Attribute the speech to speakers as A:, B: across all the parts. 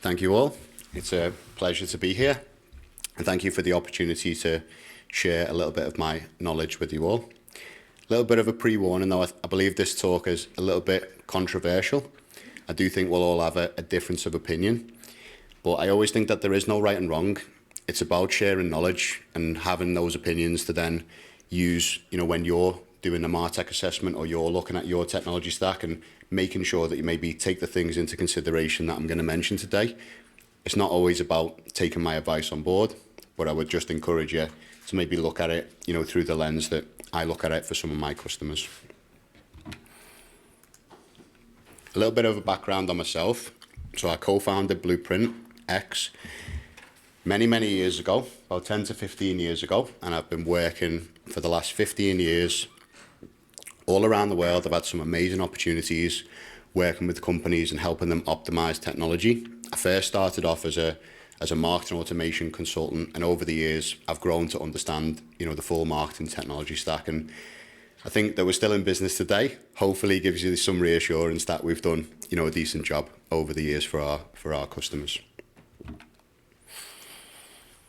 A: Thank you all. It's a pleasure to be here, and thank you for the opportunity to share a little bit of my knowledge with you all. A little bit of a pre-warning though, I believe this talk is a little bit controversial. I do think we'll all have a difference of opinion, but I always think that there is no right and wrong. It's about sharing knowledge and having those opinions to then use, when you're doing a MarTech assessment or you're looking at your technology stack and making sure that you maybe take the things into consideration that I'm going to mention today. It's not always about taking my advice on board, but I would just encourage you to maybe look at it, through the lens that I look at it for some of my customers. A little bit of a background on myself. So I co-founded Bluprintx many years ago, about 10 to 15 years ago, and I've been working for the last 15 years all around the world. I've had some amazing opportunities working with companies and helping them optimize technology. I first started off as a marketing automation consultant, and over the years I've grown to understand the full marketing technology stack, and I think that we're still in business today. Hopefully it gives you some reassurance that we've done a decent job over the years for our customers.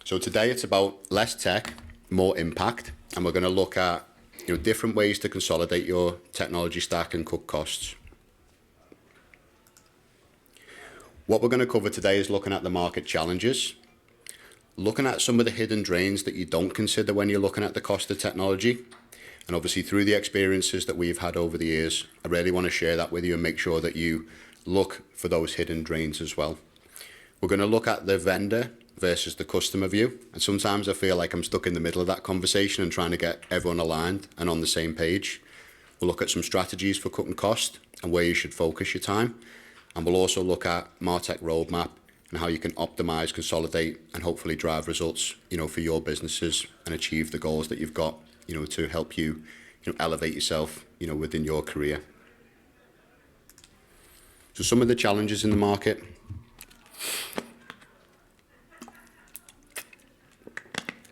A: So today it's about less tech, more impact, and we're going to look at different ways to consolidate your technology stack and cut costs. What we're going to cover today is looking at the market challenges, looking at some of the hidden drains that you don't consider when you're looking at the cost of technology. And obviously through the experiences that we've had over the years, I really want to share that with you and make sure that you look for those hidden drains as well. We're going to look at the vendor versus the customer view. And sometimes I feel like I'm stuck in the middle of that conversation and trying to get everyone aligned and on the same page. We'll look at some strategies for cutting cost and where you should focus your time. And we'll also look at MarTech roadmap and how you can optimize, consolidate, and hopefully drive results, for your businesses and achieve the goals that you've got, to help you, elevate yourself, within your career. So some of the challenges in the market.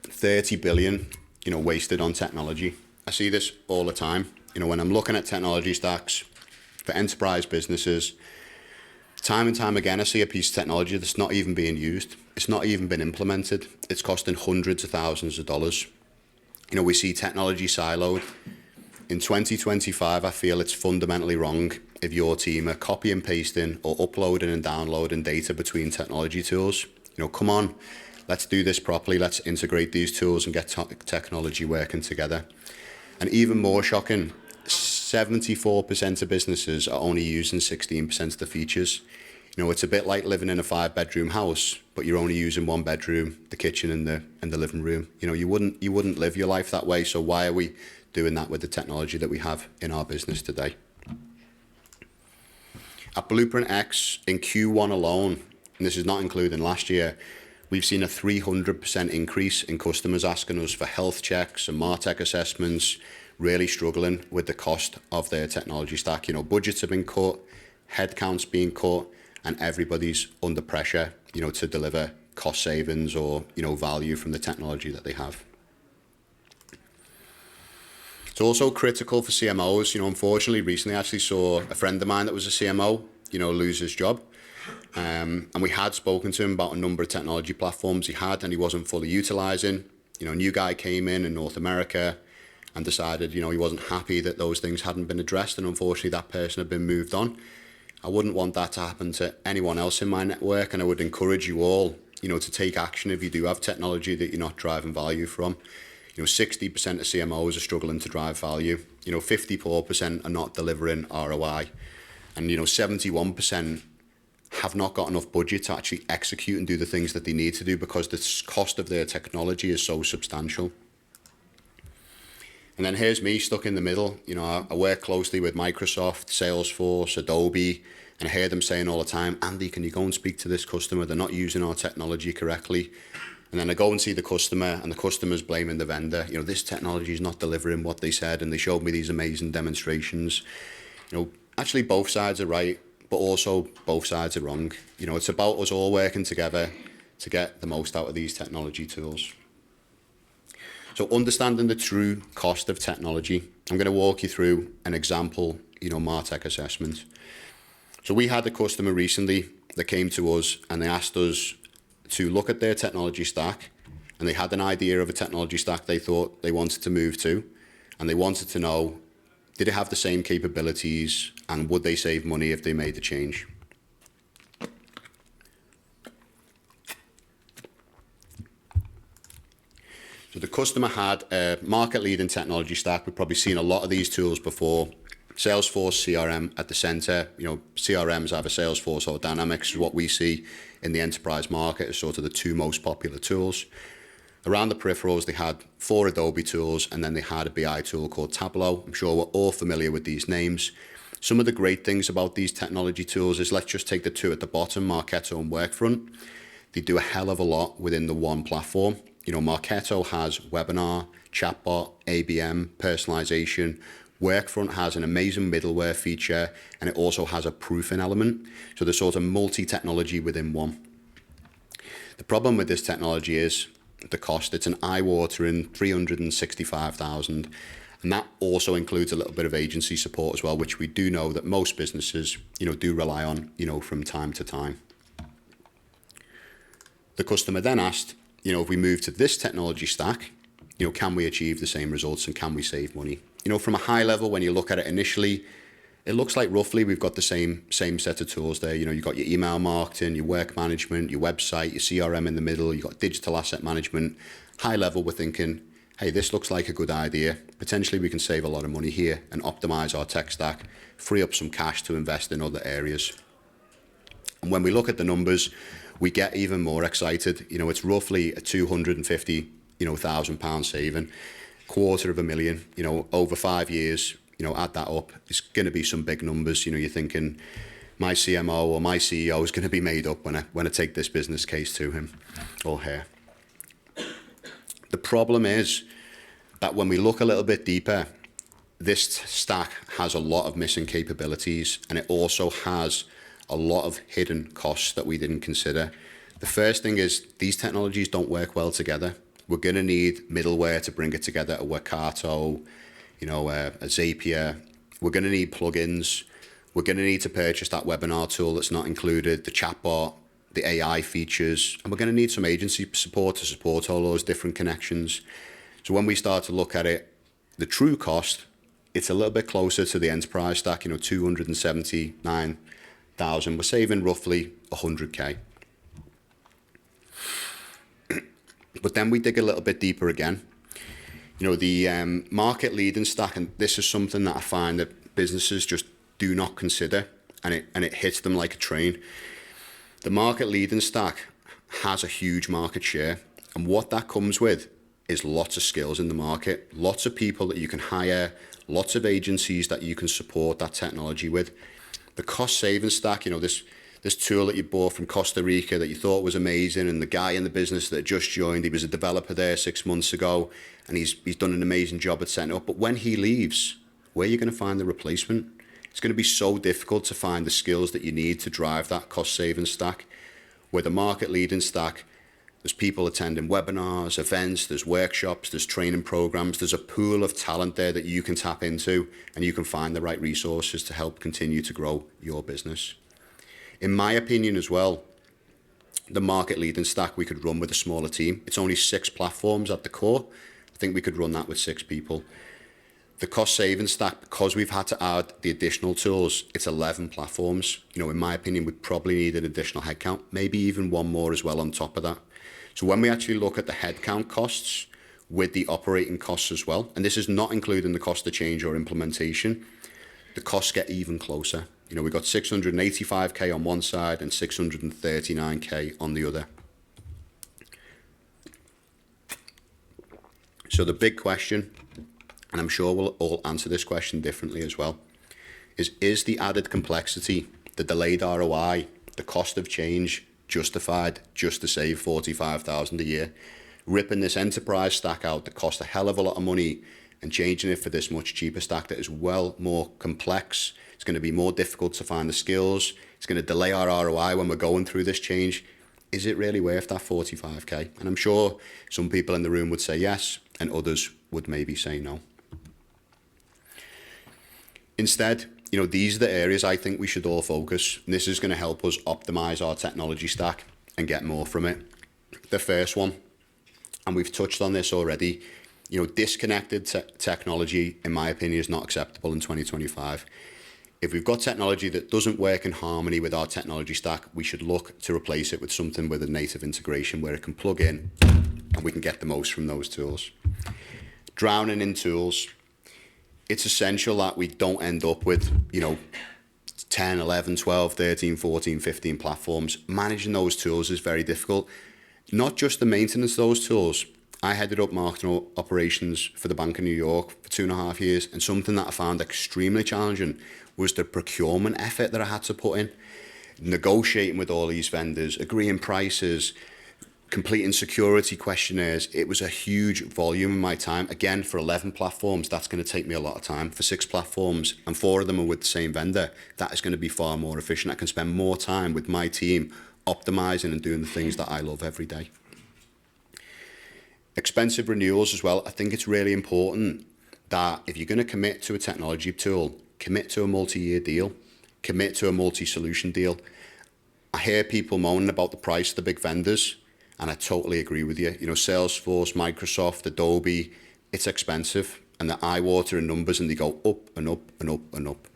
A: $30 billion, wasted on technology. I see this all the time. When I'm looking at technology stacks for enterprise businesses, time and time again, I see a piece of technology that's not even being used. It's not even been implemented. It's costing hundreds of thousands of dollars. We see technology siloed. In 2025, I feel it's fundamentally wrong if your team are copy and pasting or uploading and downloading data between technology tools. Come on. Let's do this properly. Let's integrate these tools and get technology working together. And even more shocking, 74% of businesses are only using 16% of the features. It's a bit like living in a 5-bedroom house, but you're only using 1 bedroom, the kitchen and the living room. You wouldn't live your life that way. So why are we doing that with the technology that we have in our business today? At Bluprintx in Q1 alone, and this is not including last year, we've seen a 300% increase in customers asking us for health checks and MarTech assessments, really struggling with the cost of their technology stack. Budgets have been cut, headcounts being cut, and everybody's under pressure, to deliver cost savings or, value from the technology that they have. It's also critical for CMOs. Unfortunately, recently I actually saw a friend of mine that was a CMO, lose his job. And we had spoken to him about a number of technology platforms he had and he wasn't fully utilizing. A new guy came in North America and decided, he wasn't happy that those things hadn't been addressed, and unfortunately that person had been moved on. I wouldn't want that to happen to anyone else in my network, and I would encourage you all, to take action if you do have technology that you're not driving value from. 60% of CMOs are struggling to drive value. 54% are not delivering ROI, and 71% have not got enough budget to actually execute and do the things that they need to do because the cost of their technology is so substantial. And then here's me stuck in the middle. I work closely with Microsoft, Salesforce, Adobe, and I hear them saying all the time, Andy, can you go and speak to this customer? They're not using our technology correctly. And then I go and see the customer, and the customer's blaming the vendor. This technology is not delivering what they said, and they showed me these amazing demonstrations. Actually both sides are right, but also both sides are wrong. It's about us all working together to get the most out of these technology tools. So understanding the true cost of technology, I'm going to walk you through an example, MarTech assessment. So we had a customer recently that came to us and they asked us to look at their technology stack, and they had an idea of a technology stack they thought they wanted to move to, and they wanted to know, did it have the same capabilities and would they save money if they made the change? So the customer had a market-leading technology stack. We've probably seen a lot of these tools before. Salesforce CRM at the center. CRMs, either Salesforce or Dynamics, is what we see in the enterprise market as sort of the two most popular tools. Around the peripherals, they had 4 Adobe tools, and then they had a BI tool called Tableau. I'm sure we're all familiar with these names. Some of the great things about these technology tools is, let's just take the two at the bottom, Marketo and Workfront. They do a hell of a lot within the one platform. Marketo has webinar, chatbot, ABM, personalization. Workfront has an amazing middleware feature, and it also has a proofing element. So there's sort of multi-technology within one. The problem with this technology is the cost. It's an eye-watering $365,000, and that also includes a little bit of agency support as well, which we do know that most businesses, do rely on, from time to time. The customer then asked, if we move to this technology stack, can we achieve the same results and can we save money? From a high level, when you look at it initially, it looks like roughly we've got the same set of tools there. You've got your email marketing, your work management, your website, your CRM in the middle, you've got digital asset management. High level, we're thinking, hey, this looks like a good idea. Potentially we can save a lot of money here and optimize our tech stack, free up some cash to invest in other areas. And when we look at the numbers, we get even more excited. It's roughly a £250,000 saving, $250,000, over 5 years. Add that up, it's going to be some big numbers. You're thinking my CMO or my CEO is going to be made up when I take this business case to him or her. The problem is that when we look a little bit deeper, this stack has a lot of missing capabilities, and it also has a lot of hidden costs that we didn't consider. The first thing is these technologies don't work well together. We're going to need middleware to bring it together, a Workato, a Zapier. We're going to need plugins. We're going to need to purchase that webinar tool that's not included, the chatbot, the AI features, and we're going to need some agency support to support all those different connections. So when we start to look at it, the true cost, it's a little bit closer to the enterprise stack, $279,000. We're saving roughly $100K. But then we dig a little bit deeper again. The market leading stack, and this is something that I find that businesses just do not consider, and it hits them like a train. The market leading stack has a huge market share, and what that comes with is lots of skills in the market, lots of people that you can hire, lots of agencies that you can support that technology with. The cost saving stack, this tool that you bought from Costa Rica that you thought was amazing, and the guy in the business that just joined, he was a developer there 6 months ago, and he's done an amazing job at setting it up. But when he leaves, where are you going to find the replacement? It's going to be so difficult to find the skills that you need to drive that cost saving stack. Where the market leading stack, there's people attending webinars, events, there's workshops, there's training programs, there's a pool of talent there that you can tap into, and you can find the right resources to help continue to grow your business. In my opinion as well, the market leading stack we could run with a smaller team. It's only 6 platforms at the core. I think we could run that with 6 people. The cost saving stack, because we've had to add the additional tools, it's 11 platforms. In my opinion, we'd probably need an additional headcount, maybe even one more as well on top of that. So when we actually look at the headcount costs with the operating costs as well, and this is not including the cost of change or implementation, the costs get even closer. We've got 685K on one side and 639K on the other. So the big question, and I'm sure we'll all answer this question differently as well, is the added complexity, the delayed ROI, the cost of change justified just to save $45,000 a year? Ripping this enterprise stack out that costs a hell of a lot of money and changing it for this much cheaper stack that is well more complex. It's going to be more difficult to find the skills. It's going to delay our ROI when we're going through this change. Is it really worth that 45K? And I'm sure some people in the room would say yes, and others would maybe say no. Instead, these are the areas I think we should all focus. And this is going to help us optimize our technology stack and get more from it. The first one, and we've touched on this already, disconnected technology, in my opinion, is not acceptable in 2025. If we've got technology that doesn't work in harmony with our technology stack, we should look to replace it with something with a native integration where it can plug in and we can get the most from those tools. Drowning in tools. It's essential that we don't end up with, 10, 11, 12, 13, 14, 15 platforms. Managing those tools is very difficult. Not just the maintenance of those tools. I headed up marketing operations for the Bank of New York for 2.5 years, and something that I found extremely challenging was the procurement effort that I had to put in. Negotiating with all these vendors, agreeing prices, completing security questionnaires. It was a huge volume in my time. Again, for 11 platforms, that's going to take me a lot of time. For 6 platforms, and 4 of them are with the same vendor, that is going to be far more efficient. I can spend more time with my team optimizing and doing the things that I love every day. Expensive renewals as well. I think it's really important that if you're going to commit to a technology tool, commit to a multi-year deal, commit to a multi-solution deal. I hear people moaning about the price of the big vendors, and I totally agree with you. Salesforce, Microsoft, Adobe, it's expensive, and the eye-watering numbers, and they go up and up and up and up.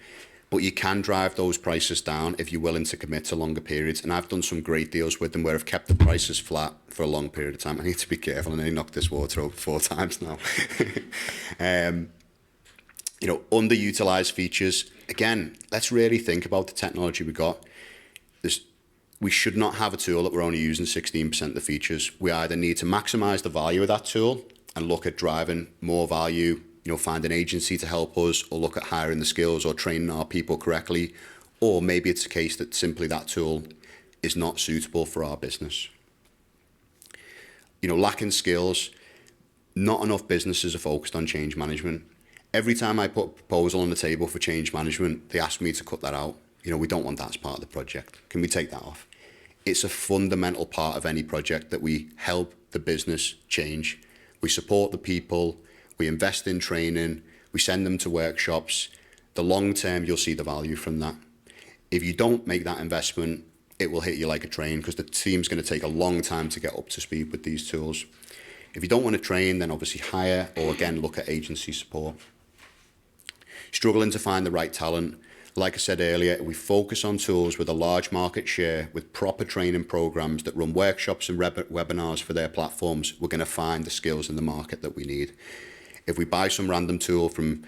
A: But you can drive those prices down if you're willing to commit to longer periods. And I've done some great deals with them where I've kept the prices flat for a long period of time. I need to be careful, and I knocked this water over 4 times now. Underutilized features. Again, let's really think about the technology we got. We should not have a tool that we're only using 16% of the features. We either need to maximize the value of that tool and look at driving more value, find an agency to help us, or look at hiring the skills or training our people correctly. Or maybe it's a case that simply that tool is not suitable for our business. Lacking skills. Not enough businesses are focused on change management. Every time I put a proposal on the table for change management, they ask me to cut that out. We don't want that as part of the project. Can we take that off? It's a fundamental part of any project that we help the business change. We support the people, we invest in training, we send them to workshops. The long term, you'll see the value from that. If you don't make that investment, it will hit you like a train, because the team's going to take a long time to get up to speed with these tools. If you don't want to train, then obviously hire, or again, look at agency support. Struggling to find the right talent. Like I said earlier, we focus on tools with a large market share, with proper training programs that run workshops and webinars for their platforms. We're going to find the skills in the market that we need. If we buy some random tool from,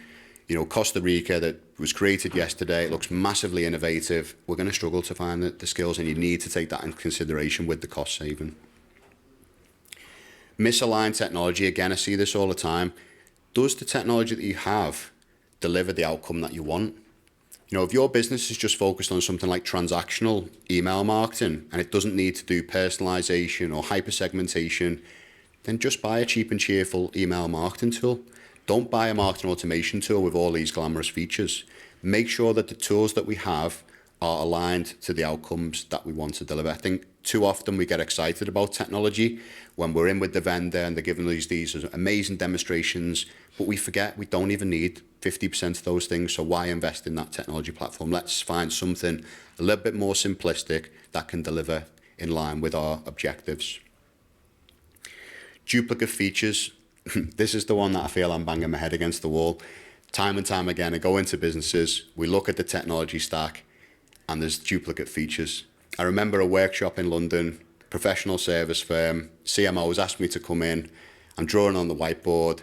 A: Costa Rica that was created yesterday, it looks massively innovative, we're going to struggle to find the skills, and you need to take that into consideration with the cost saving. Misaligned technology. Again, I see this all the time. Does the technology that you have deliver the outcome that you want? If your business is just focused on something like transactional email marketing and it doesn't need to do personalization or hyper-segmentation, then just buy a cheap and cheerful email marketing tool. Don't buy a marketing automation tool with all these glamorous features. Make sure that the tools that we have are aligned to the outcomes that we want to deliver. I think too often we get excited about technology when we're in with the vendor and they're giving us these amazing demonstrations, but we forget we don't even need 50% of those things. So why invest in that technology platform? Let's find something a little bit more simplistic that can deliver in line with our objectives. Duplicate features. This is the one that I feel I'm banging my head against the wall. Time and time again, I go into businesses, we look at the technology stack, and there's duplicate features. I remember a workshop in London, professional service firm, CMOs asked me to come in. I'm drawing on the whiteboard.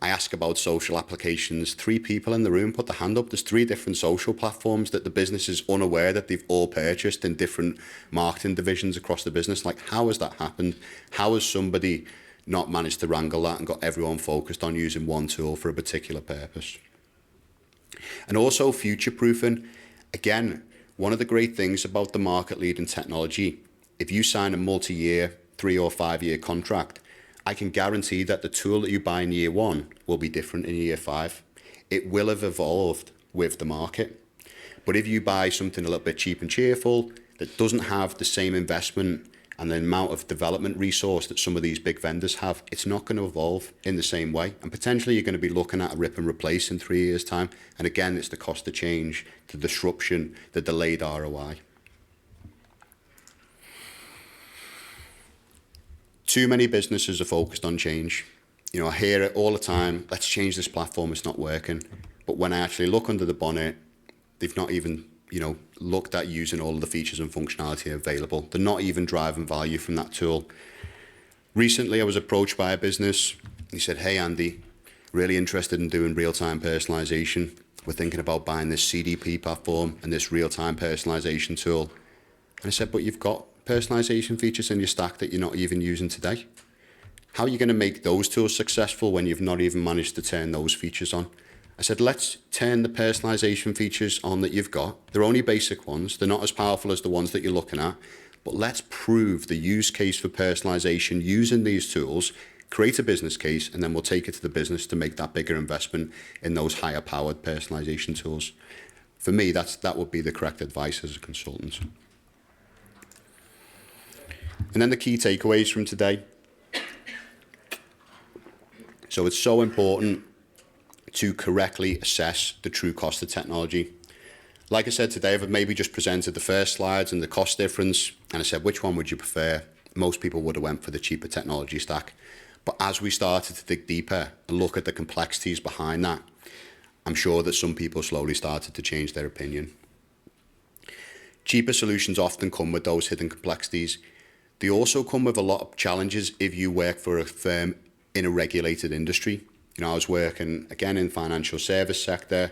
A: I ask about social applications. 3 people in the room put their hand up. There's 3 different social platforms that the business is unaware that they've all purchased in different marketing divisions across the business. Like, how has that happened? How has somebody not managed to wrangle that and got everyone focused on using one tool for a particular purpose? And also future-proofing. Again, one of the great things about the market-leading technology, if you sign a multi-year, 3 or 5 year contract, I can guarantee that the tool that you buy in year 1 will be different in year 5. It will have evolved with the market. But if you buy something a little bit cheap and cheerful that doesn't have the same investment and the amount of development resource that some of these big vendors have, it's not going to evolve in the same way. And potentially you're going to be looking at a rip and replace in 3 years' time. And again, it's the cost of change, the disruption, the delayed ROI. Too many businesses are focused on change. You know, I hear it all the time, let's change this platform, it's not working. But when I actually look under the bonnet, they've not even, you know, looked at using all of the features and functionality available. They're not even driving value from that tool. Recently, I was approached by a business. He said, hey, Andy, really interested in doing real-time personalization. We're thinking about buying this CDP platform and this real-time personalization tool. And I said, but you've got personalization features in your stack that you're not even using today. How are you going to make those tools successful when you've not even managed to turn those features on? I said, let's turn the personalization features on that you've got. They're only basic ones. They're not as powerful as the ones that you're looking at, but let's prove the use case for personalization using these tools, create a business case, and then we'll take it to the business to make that bigger investment in those higher powered personalization tools. For me, that would be the correct advice as a consultant. And then the key takeaways from today. So it's so important to correctly assess the true cost of technology. Like I said today, I've maybe just presented the first slides and the cost difference, and I said, which one would you prefer? Most people would have went for the cheaper technology stack. But as we started to dig deeper and look at the complexities behind that, I'm sure that some people slowly started to change their opinion. Cheaper solutions often come with those hidden complexities. They also come with a lot of challenges if you work for a firm in a regulated industry. You know, I was working again in financial service sector,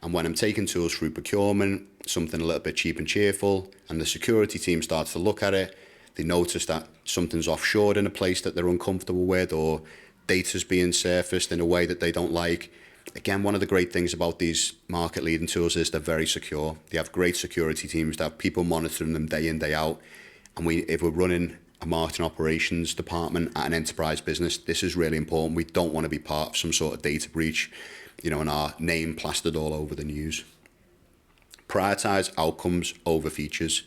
A: and when I'm taking tools through procurement, something a little bit cheap and cheerful, and the security team starts to look at it, they notice that something's offshored in a place that they're uncomfortable with, or data's being surfaced in a way that they don't like. Again, one of the great things about these market leading tools is they're very secure. They have great security teams, they have people monitoring them day in, day out. And if we're running a marketing operations department at an enterprise business, this is really important. We don't want to be part of some sort of data breach, you know, and our name plastered all over the news. Prioritize outcomes over features.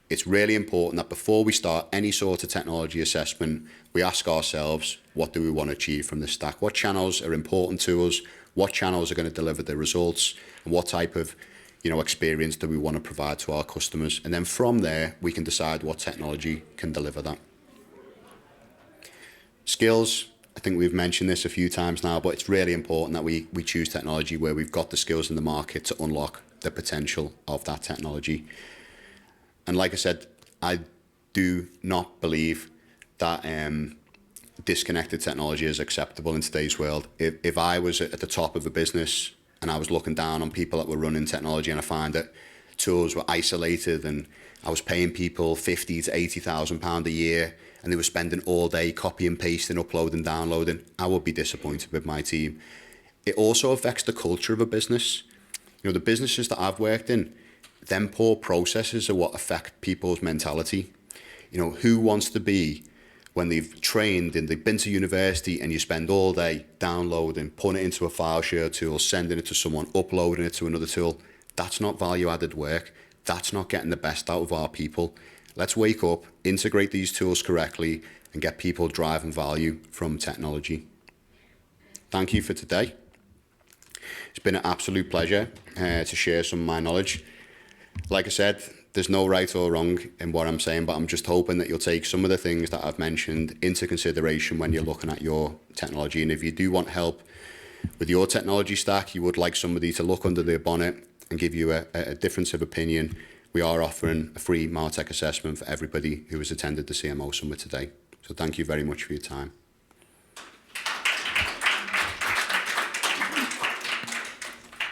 A: It's really important that before we start any sort of technology assessment, we ask ourselves, what do we want to achieve from this stack? What channels are important to us? What channels are going to deliver the results? And what type of, you know, experience do we want to provide to our customers? And then from there, we can decide what technology can deliver that. Skills, I think we've mentioned this a few times now, but it's really important that we choose technology where we've got the skills in the market to unlock the potential of that technology. And like I said, I do not believe that disconnected technology is acceptable in today's world. If I was at the top of a business and I was looking down on people that were running technology, and I find that tools were isolated and I was paying people 50 to 80,000 pounds a year and they were spending all day copy and pasting, uploading, downloading, I would be disappointed with my team. It also affects the culture of a business. You know, the businesses that I've worked in, them poor processes are what affect people's mentality. You know, who wants to be when they've trained and they've been to university and you spend all day downloading, putting it into a file share tool, sending it to someone, uploading it to another tool? That's not value added work. That's not getting the best out of our people. Let's wake up, integrate these tools correctly, and get people driving value from technology. Thank you for today. It's been an absolute pleasure to share some of my knowledge. Like I said, there's no right or wrong in what I'm saying, but I'm just hoping that you'll take some of the things that I've mentioned into consideration when you're looking at your technology. And if you do want help with your technology stack, you would like somebody to look under their bonnet and give you a difference of opinion, we are offering a free MarTech assessment for everybody who has attended the CMO Summit today. So thank you very much for your time.